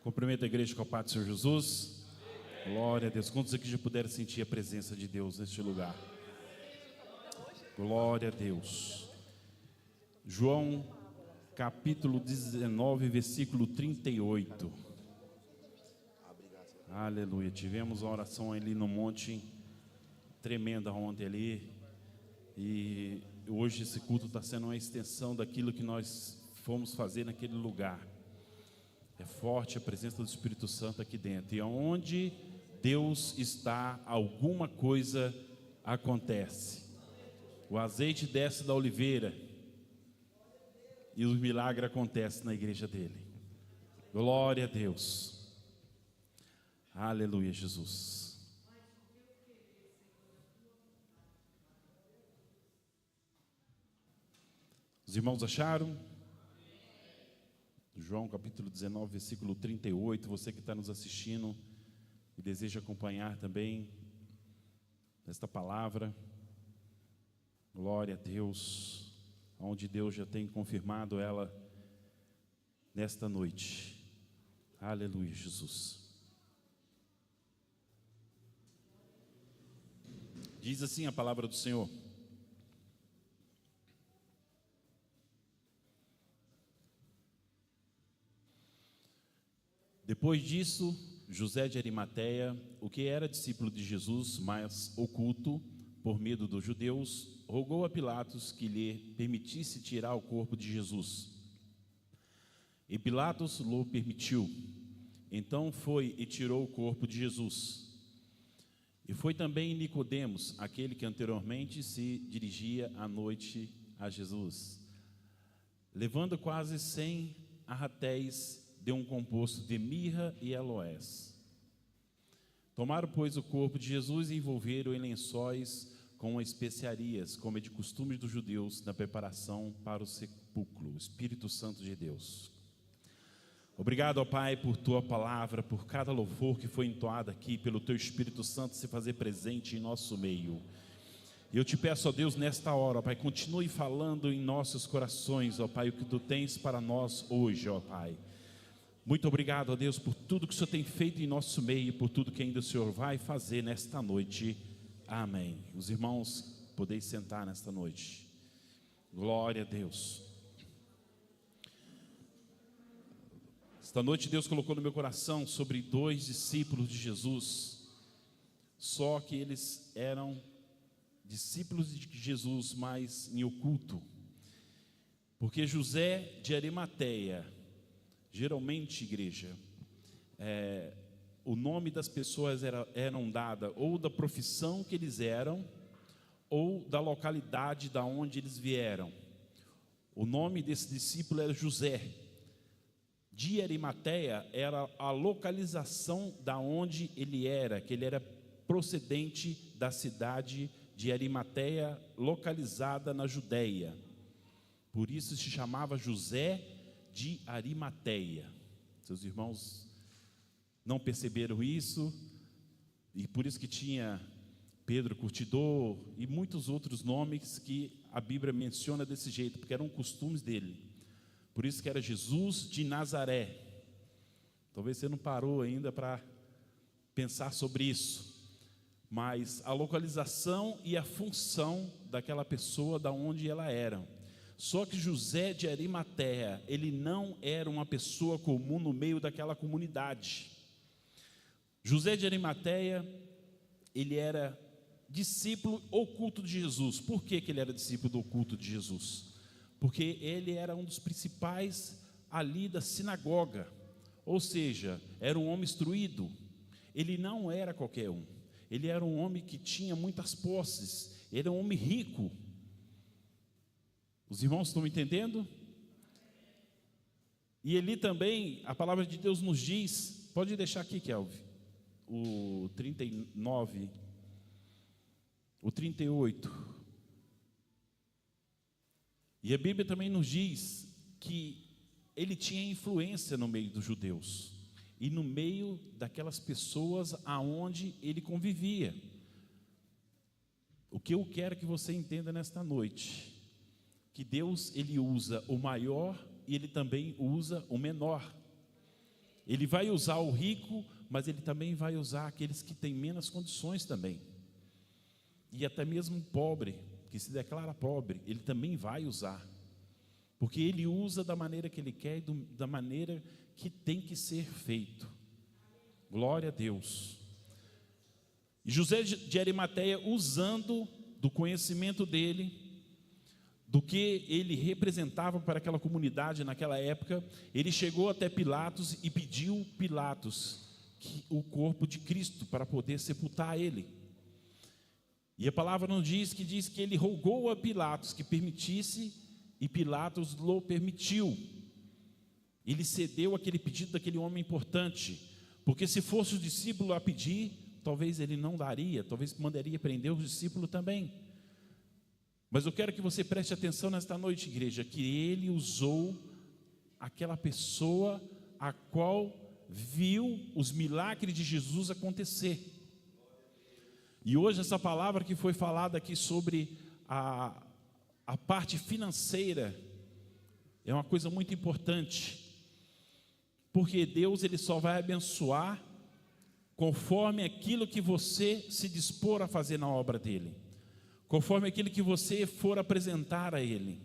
Cumprimento a igreja com a paz do Senhor Jesus. Glória a Deus. Quantos aqui já puderam sentir a presença de Deus neste lugar? Glória a Deus. João capítulo 19, versículo 38. Aleluia. Tivemos uma oração ali no monte tremenda ontem ali. E hoje esse culto está sendo uma extensão daquilo que nós fomos fazer naquele lugar. É forte a presença do Espírito Santo aqui dentro. E onde Deus está, alguma coisa acontece. O azeite desce da oliveira e o milagre acontece na igreja dele. Glória a Deus. Aleluia, Jesus. Os irmãos acharam? João capítulo 19, versículo 38. Você que está nos assistindo e deseja acompanhar também esta palavra, glória a Deus, onde Deus já tem confirmado ela nesta noite. Aleluia, Jesus. Diz assim a palavra do Senhor: depois disso, José de Arimateia, o que era discípulo de Jesus, mas oculto por medo dos judeus, rogou a Pilatos que lhe permitisse tirar o corpo de Jesus. E Pilatos lhe permitiu. Então foi e tirou o corpo de Jesus. E foi também Nicodemos, aquele que anteriormente se dirigia à noite a Jesus. Levando quase 100 arratéis de um composto de mirra e aloés. Tomaram, pois, o corpo de Jesus e envolveram em lençóis com especiarias, como é de costume dos judeus na preparação para o sepulcro. Espírito Santo de Deus. Obrigado, ó Pai, por Tua palavra, por cada louvor que foi entoado aqui, pelo Teu Espírito Santo se fazer presente em nosso meio. E eu te peço, ó Deus, nesta hora, ó Pai, continue falando em nossos corações, ó Pai, o que Tu tens para nós hoje, ó Pai. Muito obrigado, ó Deus, por tudo que o Senhor tem feito em nosso meio, por tudo que ainda o Senhor vai fazer nesta noite. Amém. Os irmãos, podeis sentar nesta noite. Glória a Deus. Esta noite Deus colocou no meu coração sobre 2 discípulos de Jesus. Só que eles eram discípulos de Jesus, mas em oculto. Porque José de Arimateia, geralmente, igreja, o nome das pessoas eram dadas ou da profissão que eles eram, ou da localidade da onde eles vieram. O nome desse discípulo era José. De Arimateia era a localização da onde ele era, que ele era procedente da cidade de Arimateia, localizada na Judeia. Por isso se chamava José de Arimateia. Seus irmãos não perceberam isso, e por isso que tinha Pedro Curtidor e muitos outros nomes que a Bíblia menciona desse jeito, porque eram costumes dele. Por isso que era Jesus de Nazaré. Talvez você não parou ainda para pensar sobre isso, mas a localização e a função daquela pessoa, da onde ela era. Só que José de Arimateia, ele não era uma pessoa comum no meio daquela comunidade. José de Arimateia, ele era discípulo oculto de Jesus. Por que ele era discípulo oculto de Jesus? Porque ele era um dos principais ali da sinagoga. Ou seja, era um homem instruído. Ele não era qualquer um. Ele era um homem que tinha muitas posses. Ele era um homem rico. Os irmãos estão me entendendo? E ali também, a palavra de Deus nos diz, pode deixar aqui, Kelvin, o 39, o 38. E a Bíblia também nos diz que ele tinha influência no meio dos judeus e no meio daquelas pessoas aonde ele convivia. O que eu quero que você entenda nesta noite, que Deus, ele usa o maior e ele também usa o menor. Ele vai usar o rico, mas Ele também vai usar aqueles que têm menos condições também. E até mesmo o pobre, que se declara pobre, Ele também vai usar. Porque Ele usa da maneira que Ele quer e da maneira que tem que ser feito. Glória a Deus. E José de Arimateia, usando do conhecimento dele, do que ele representava para aquela comunidade naquela época, ele chegou até Pilatos e pediu Pilatos o corpo de Cristo para poder sepultar ele. E a palavra não diz que ele rogou a Pilatos que permitisse, e Pilatos o permitiu. Ele cedeu aquele pedido daquele homem importante, porque se fosse o discípulo a pedir, talvez ele não daria, talvez mandaria prender os discípulos também. Mas eu quero que você preste atenção nesta noite, igreja, que ele usou aquela pessoa a qual viu os milagres de Jesus acontecer. E hoje essa palavra que foi falada aqui sobre a parte financeira é uma coisa muito importante, porque Deus ele só vai abençoar conforme aquilo que você se dispor a fazer na obra dele, conforme aquilo que você for apresentar a ele,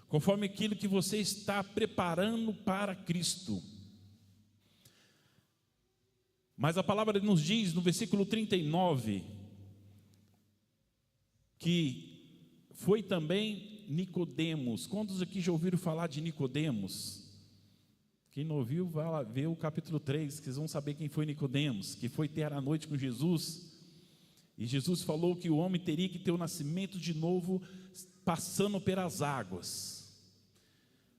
conforme aquilo que você está preparando para Cristo. Mas a palavra nos diz no versículo 39 que foi também Nicodemos. Quantos aqui já ouviram falar de Nicodemos? Quem não ouviu, vai lá ver o capítulo 3, que vocês vão saber quem foi Nicodemos, que foi ter a noite com Jesus. E Jesus falou que o homem teria que ter o nascimento de novo, passando pelas águas.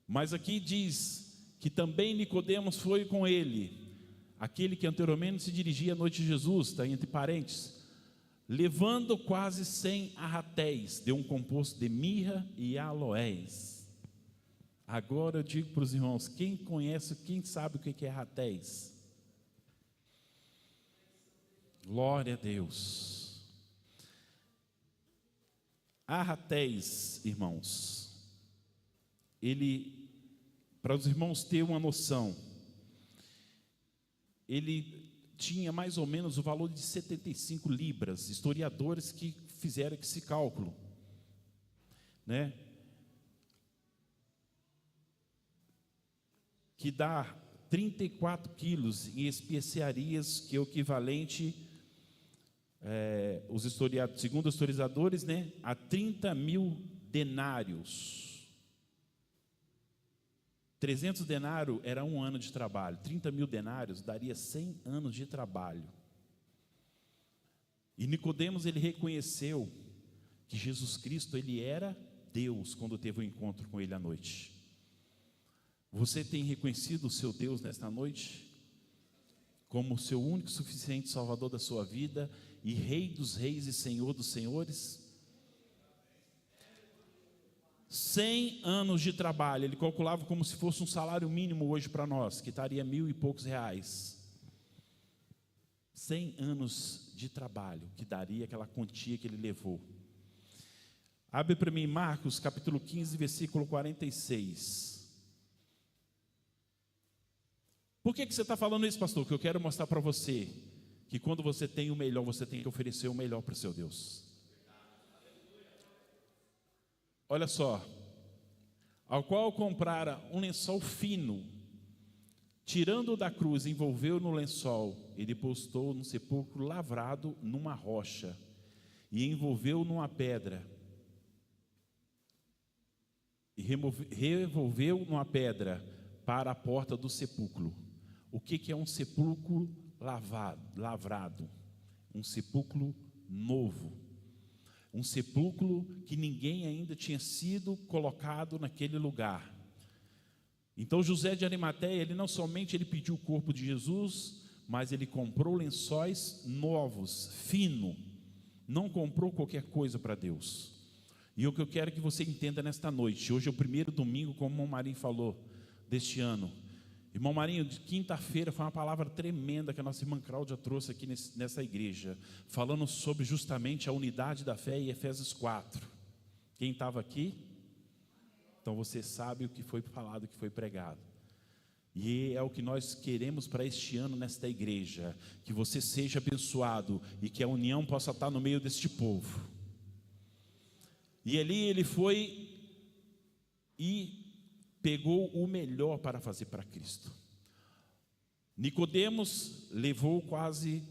Mas aqui diz que também Nicodemos foi com ele, aquele que anteriormente se dirigia à noite de Jesus, está entre parênteses, levando quase 100 arratéis, de um composto de mirra e aloés. Agora eu digo para os irmãos, quem conhece, quem sabe o que é arratéis? Glória a Deus. Arratéis, irmãos, ele, para os irmãos terem uma noção, ele tinha mais ou menos o valor de 75 libras, historiadores que fizeram esse cálculo, né? Que dá 34 quilos em especiarias, que é o equivalente, segundo os historiadores, né, a 30.000 denários. 300 denários era um ano de trabalho, 30.000 denários daria 100 anos de trabalho. E Nicodemos, ele reconheceu que Jesus Cristo, ele era Deus, quando teve o encontro com ele à noite. Você tem reconhecido o seu Deus nesta noite como o seu único e suficiente Salvador da sua vida e Rei dos reis e Senhor dos senhores? 100 anos de trabalho, ele calculava como se fosse um salário mínimo hoje para nós, que estaria 1.000 e poucos reais. 100 anos de trabalho, que daria aquela quantia que ele levou. Abre para mim Marcos capítulo 15, versículo 46. Por que você está falando isso, pastor? Que eu quero mostrar para você que quando você tem o melhor, você tem que oferecer o melhor para o seu Deus. Olha só, ao qual comprara um lençol fino, tirando-o da cruz, envolveu no lençol e depositou num sepulcro lavrado numa rocha, e envolveu numa pedra, e revolveu numa pedra para a porta do sepulcro. O que é um sepulcro lavrado? Um sepulcro novo, um sepulcro que ninguém ainda tinha sido colocado naquele lugar. Então José de Arimateia, ele não somente ele pediu o corpo de Jesus, mas ele comprou lençóis novos, fino, não comprou qualquer coisa para Deus. E o que eu quero que você entenda nesta noite, hoje é o primeiro domingo, como o irmão Marinho falou, deste ano. Irmão Marinho, de quinta-feira foi uma palavra tremenda que a nossa irmã Cláudia trouxe aqui nessa igreja, falando sobre justamente a unidade da fé em Efésios 4. Quem estava aqui? Então você sabe o que foi falado, o que foi pregado. E é o que nós queremos para este ano nesta igreja, que você seja abençoado e que a união possa estar no meio deste povo. E ali ele foi e pegou o melhor para fazer para Cristo. Nicodemos levou quase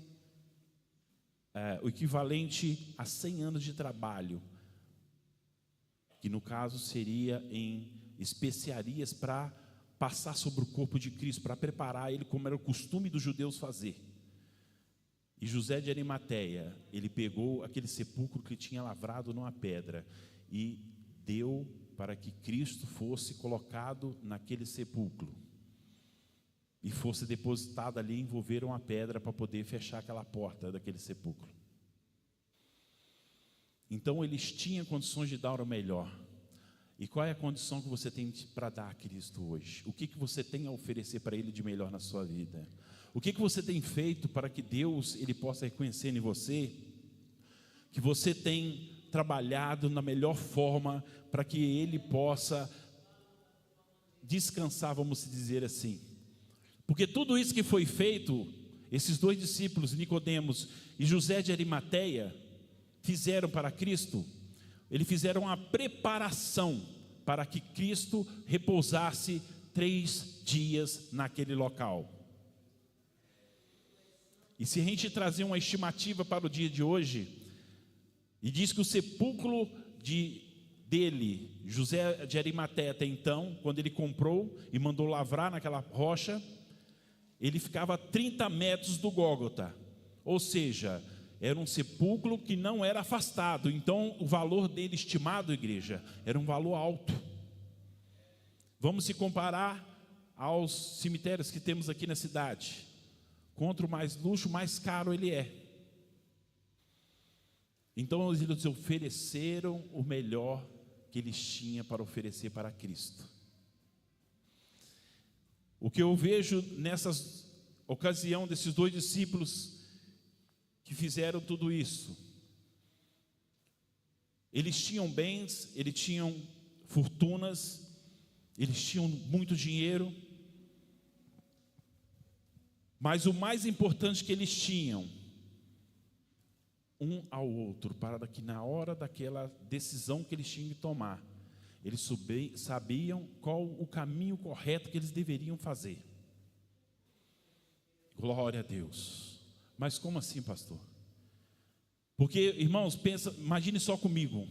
o equivalente a 100 anos de trabalho, que no caso seria em especiarias para passar sobre o corpo de Cristo, para preparar ele como era o costume dos judeus fazer. E José de Arimateia, ele pegou aquele sepulcro que tinha lavrado numa pedra e deu para que Cristo fosse colocado naquele sepulcro e fosse depositado ali, envolveram a pedra para poder fechar aquela porta daquele sepulcro. Então eles tinham condições de dar o melhor. E qual é a condição que você tem para dar a Cristo hoje? O que você tem a oferecer para Ele de melhor na sua vida? O que você tem feito para que Deus Ele possa reconhecer em você que você tem trabalhado na melhor forma para que Ele possa descansar, vamos dizer assim? Porque tudo isso que foi feito, esses dois discípulos, Nicodemos e José de Arimateia, fizeram para Cristo. Eles fizeram a preparação para que Cristo repousasse 3 dias naquele local. E se a gente trazer uma estimativa para o dia de hoje, e diz que o sepulcro dele, José de Arimateia até então, quando ele comprou e mandou lavrar naquela rocha, ele ficava a 30 metros do Gólgota, ou seja, era um sepulcro que não era afastado. Então o valor dele estimado, igreja, era um valor alto. Vamos se comparar aos cemitérios que temos aqui na cidade. Quanto mais luxo, mais caro ele é. Então eles ofereceram o melhor que eles tinham para oferecer para Cristo. O que eu vejo nessa ocasião desses dois discípulos que fizeram tudo isso, eles tinham bens, eles tinham fortunas, eles tinham muito dinheiro, mas o mais importante que eles tinham, um ao outro, para que na hora daquela decisão que eles tinham que tomar, eles sabiam qual o caminho correto que eles deveriam fazer. Glória a Deus. Mas como assim, pastor? Porque, irmãos, imagine só comigo.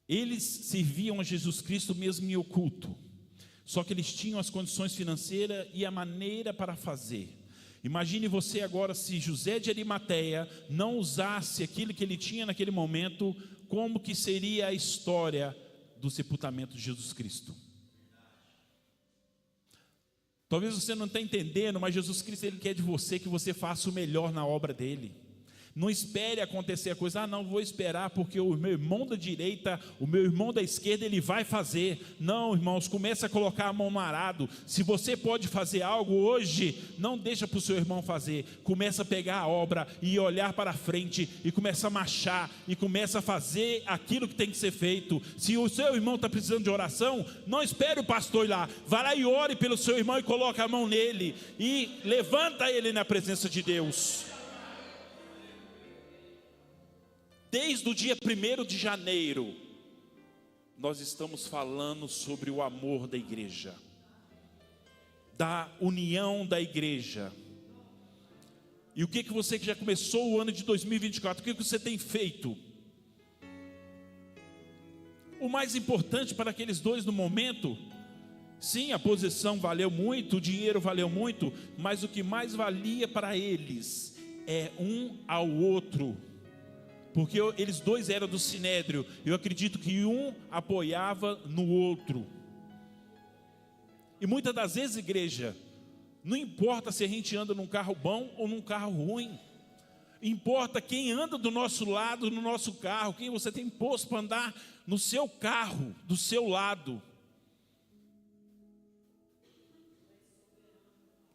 Eles serviam a Jesus Cristo mesmo em oculto, só que eles tinham as condições financeiras e a maneira para fazer. Imagine você agora se José de Arimateia não usasse aquilo que ele tinha naquele momento, como que seria a história do sepultamento de Jesus Cristo? Talvez você não está entendendo, mas Jesus Cristo, Ele quer de você que você faça o melhor na obra dEle. Não espere acontecer a coisa, não vou esperar porque o meu irmão da direita, o meu irmão da esquerda, ele vai fazer. Não, irmãos, comece a colocar a mão no arado. Se você pode fazer algo hoje, não deixa para o seu irmão fazer. Começa a pegar a obra e olhar para frente e começa a marchar e começa a fazer aquilo que tem que ser feito. Se o seu irmão está precisando de oração, não espere o pastor ir lá. Vá lá e ore pelo seu irmão e coloque a mão nele e levanta ele na presença de Deus. Desde o dia 1º de janeiro, nós estamos falando sobre o amor da igreja, da união da igreja. E o que você que já começou o ano de 2024, o que você tem feito? O mais importante para aqueles dois no momento, sim, a posição valeu muito, o dinheiro valeu muito, mas o que mais valia para eles é um ao outro. Porque eles dois eram do Sinédrio. Eu acredito que um apoiava no outro. E muitas das vezes, igreja, não importa se a gente anda num carro bom ou num carro ruim. Importa quem anda do nosso lado, no nosso carro. Quem você tem posto para andar no seu carro, do seu lado.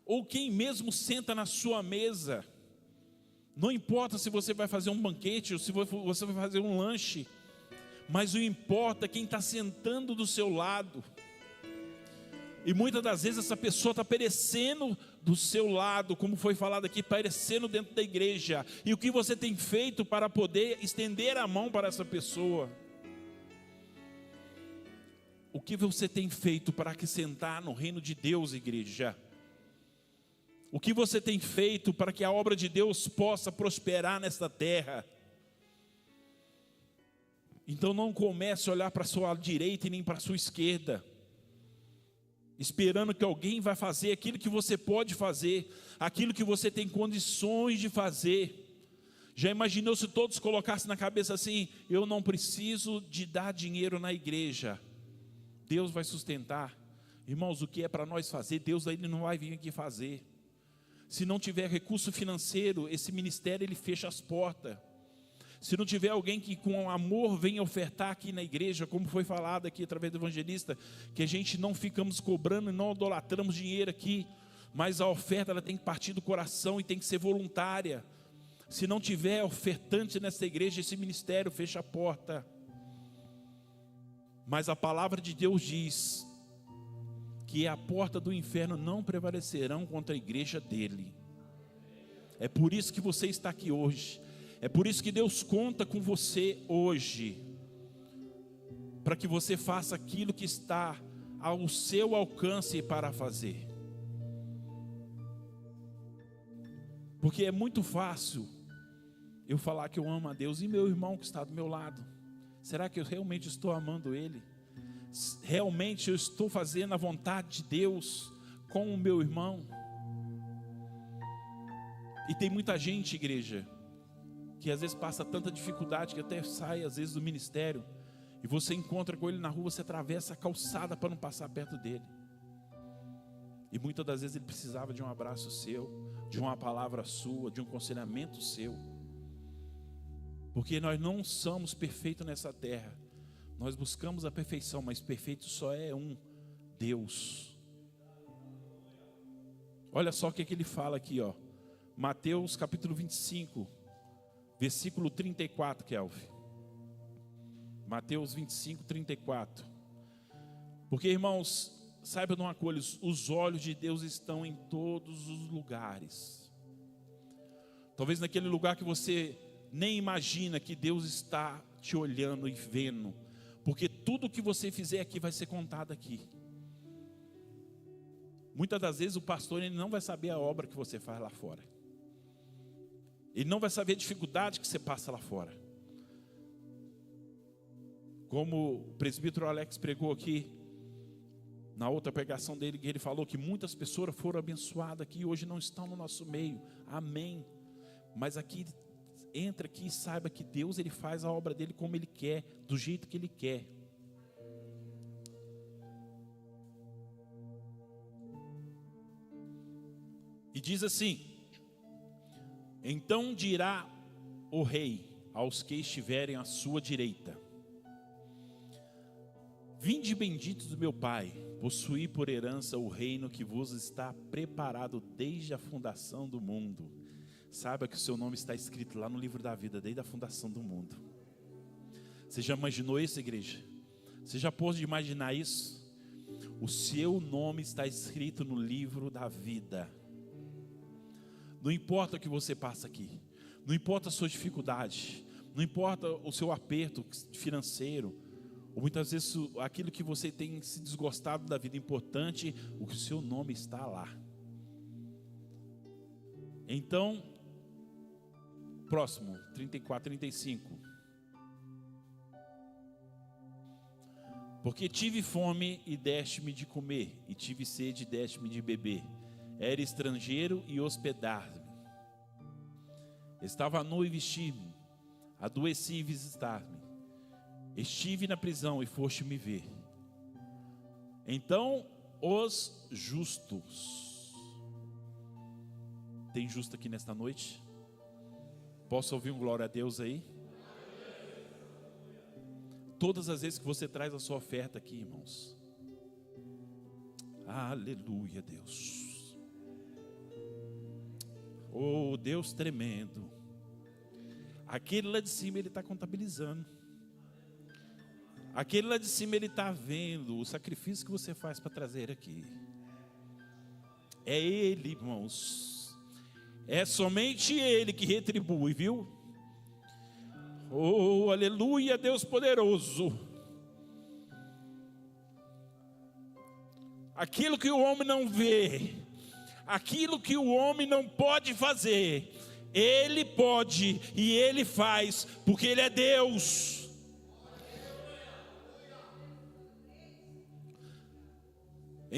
Ou quem mesmo senta na sua mesa. Não importa se você vai fazer um banquete ou se você vai fazer um lanche, mas o importa é quem está sentando do seu lado. E muitas das vezes essa pessoa está perecendo do seu lado, como foi falado aqui, perecendo dentro da igreja. E o que você tem feito para poder estender a mão para essa pessoa? O que você tem feito para acrescentar no reino de Deus, igreja? O que você tem feito para que a obra de Deus possa prosperar nesta terra? Então não comece a olhar para a sua direita e nem para a sua esquerda, esperando que alguém vai fazer aquilo que você pode fazer, aquilo que você tem condições de fazer. Já imaginou se todos colocassem na cabeça assim: eu não preciso de dar dinheiro na igreja, Deus vai sustentar. Irmãos, o que é para nós fazer, Deus ele não vai vir aqui fazer. Se não tiver recurso financeiro, esse ministério ele fecha as portas. Se não tiver alguém que com amor venha ofertar aqui na igreja, como foi falado aqui através do evangelista, que a gente não ficamos cobrando e não idolatramos dinheiro aqui, mas a oferta ela tem que partir do coração e tem que ser voluntária. Se não tiver ofertante nessa igreja, esse ministério fecha a porta. Mas a palavra de Deus diz que a porta do inferno não prevalecerão contra a igreja dele. É por isso que você está aqui hoje. É por isso que Deus conta com você hoje, para que você faça aquilo que está ao seu alcance para fazer. Porque é muito fácil eu falar que eu amo a Deus e meu irmão que está do meu lado. Será que eu realmente estou amando Ele? Realmente eu estou fazendo a vontade de Deus com o meu irmão? E tem muita gente, igreja, que às vezes passa tanta dificuldade que até sai às vezes do ministério, e você encontra com ele na rua, você atravessa a calçada para não passar perto dele. E muitas das vezes ele precisava de um abraço seu, de uma palavra sua, de um aconselhamento seu. Porque nós não somos perfeitos nessa terra. Nós buscamos a perfeição, mas perfeito só é um, Deus. Olha só o que ele fala aqui, ó. Mateus capítulo 25, versículo 34, Kelvin. Mateus 25, 34. Porque, irmãos, saiba de uma coisa, os olhos de Deus estão em todos os lugares. Talvez naquele lugar que você nem imagina que Deus está te olhando e vendo. Porque tudo que você fizer aqui vai ser contado aqui. Muitas das vezes o pastor ele não vai saber a obra que você faz lá fora. Ele não vai saber a dificuldade que você passa lá fora. Como o presbítero Alex pregou aqui, na outra pregação dele, ele falou que muitas pessoas foram abençoadas aqui e hoje não estão no nosso meio. Amém. Mas aqui, entra aqui e saiba que Deus ele faz a obra dele como Ele quer, do jeito que Ele quer. E diz assim: então dirá o rei aos que estiverem à sua direita: vinde benditos do meu Pai, possuí por herança o reino que vos está preparado desde a fundação do mundo. Saiba que o seu nome está escrito lá no livro da vida, desde a fundação do mundo. Você já imaginou isso, igreja? Você já pôde imaginar isso? O seu nome está escrito no livro da vida. Não importa o que você passa aqui, não importa a sua dificuldade, não importa o seu aperto financeiro, ou muitas vezes aquilo que você tem se desgostado da vida, importante, o seu nome está lá. Então, próximo, 34, 35. Porque tive fome e deste-me de comer, e tive sede e deste-me de beber. Era estrangeiro e hospedar-me. Estava nu e vestir-me, adoeci e visitar-me. Estive na prisão e foste me ver. Então os justos. Tem justo aqui nesta noite? Posso ouvir um glória a Deus aí? Todas as vezes que você traz a sua oferta aqui, irmãos. Aleluia, Deus. Oh, Deus tremendo. Aquele lá de cima, ele está contabilizando. Aquele lá de cima, ele está vendo o sacrifício que você faz para trazer aqui. É Ele, irmãos. É somente Ele que retribui, viu? Oh, aleluia, Deus poderoso. Aquilo que o homem não vê, aquilo que o homem não pode fazer, Ele pode e Ele faz, porque Ele é Deus.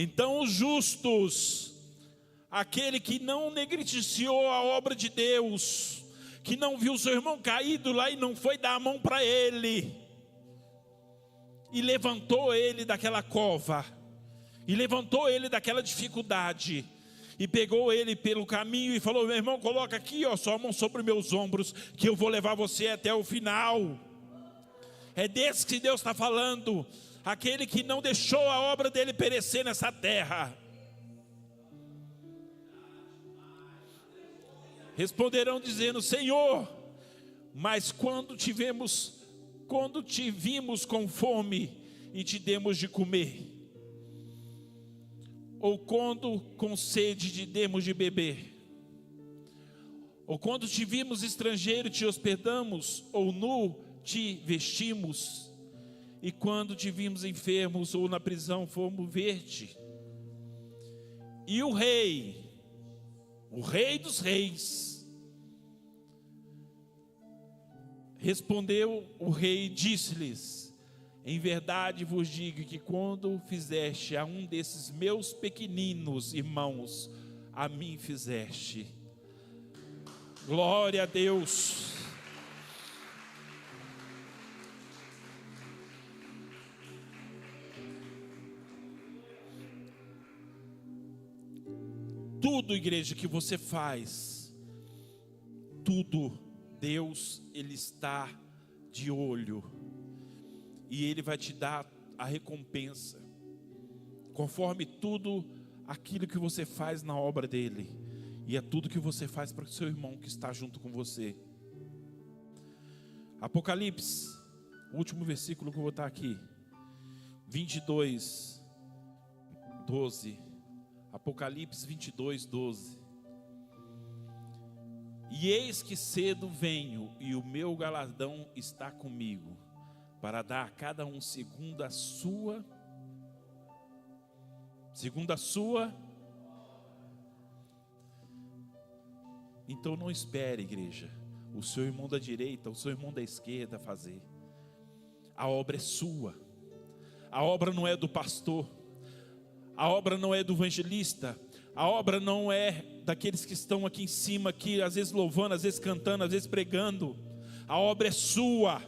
Então os justos, aquele que não negligenciou a obra de Deus, que não viu seu irmão caído lá e não foi dar a mão para ele, e levantou ele daquela cova, e levantou ele daquela dificuldade, e pegou ele pelo caminho e falou: meu irmão, coloca aqui, ó, sua mão sobre meus ombros, que eu vou levar você até o final. É desse que Deus está falando. Aquele que não deixou a obra dele perecer nessa terra. Responderão dizendo: Senhor, mas quando te vimos com fome e te demos de comer? Ou quando com sede te demos de beber? Ou quando te vimos estrangeiro te hospedamos? Ou nu te vestimos? E quando te vimos enfermos ou na prisão, fomos ver-te? E o rei dos reis, respondeu o rei e disse-lhes: em verdade vos digo que quando fizeste a um desses meus pequeninos irmãos, a mim fizeste. Glória a Deus. Tudo, igreja, que você faz, tudo, Deus, Ele está de olho, e Ele vai te dar a recompensa, conforme tudo aquilo que você faz na obra dEle, e é tudo que você faz para o seu irmão que está junto com você. Apocalipse, o último versículo que eu vou botar aqui, 22, 12. Apocalipse 22, 12. E eis que cedo venho, e o meu galardão está comigo, para dar a cada um segundo a sua. Então não espere, igreja, o seu irmão da direita, o seu irmão da esquerda fazer. A obra é sua. A obra não é do pastor. A obra não é do evangelista, a obra não é daqueles que estão aqui em cima, aqui, às vezes louvando, às vezes cantando, às vezes pregando. A obra é sua.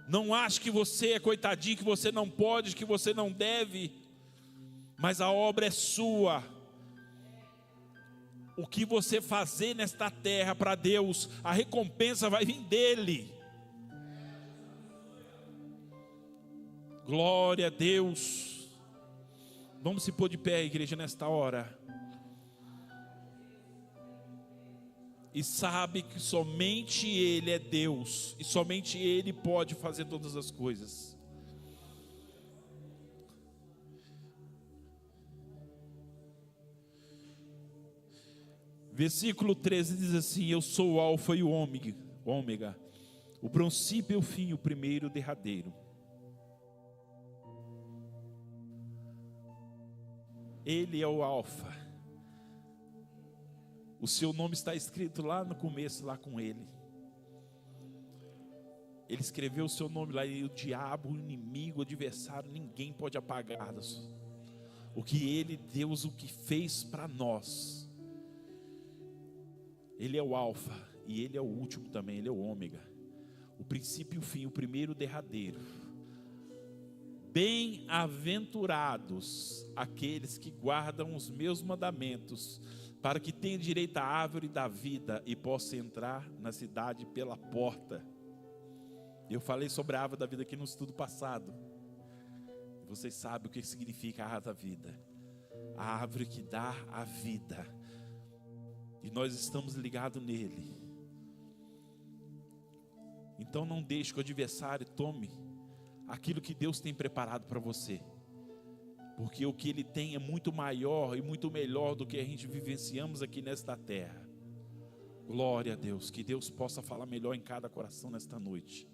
Não ache que você é coitadinho, que você não pode, que você não deve, mas a obra é sua. O que você fazer nesta terra para Deus, a recompensa vai vir dEle. Glória a Deus. Vamos se pôr de pé, igreja, nesta hora. E sabe que somente Ele é Deus, e somente Ele pode fazer todas as coisas. Versículo 13 diz assim: eu sou o alfa e o ômega, o princípio e o fim, o primeiro e o derradeiro. Ele é o alfa. O seu nome está escrito lá no começo, lá com Ele. Ele escreveu o seu nome lá, e o diabo, o inimigo, o adversário, ninguém pode apagar o que Ele, Deus, o que fez para nós. Ele é o alfa e Ele é o último também, Ele é o ômega, o princípio e o fim, o primeiro e o derradeiro. Bem-aventurados aqueles que guardam os meus mandamentos, para que tenham direito à árvore da vida e possam entrar na cidade pela porta. Eu falei sobre a árvore da vida aqui no estudo passado. Vocês sabem o que significa a árvore da vida. A árvore que dá a vida. E nós estamos ligados nele. Então não deixe que o adversário tome aquilo que Deus tem preparado para você, porque o que Ele tem é muito maior e muito melhor do que a gente vivenciamos aqui nesta terra. Glória a Deus, que Deus possa falar melhor em cada coração nesta noite.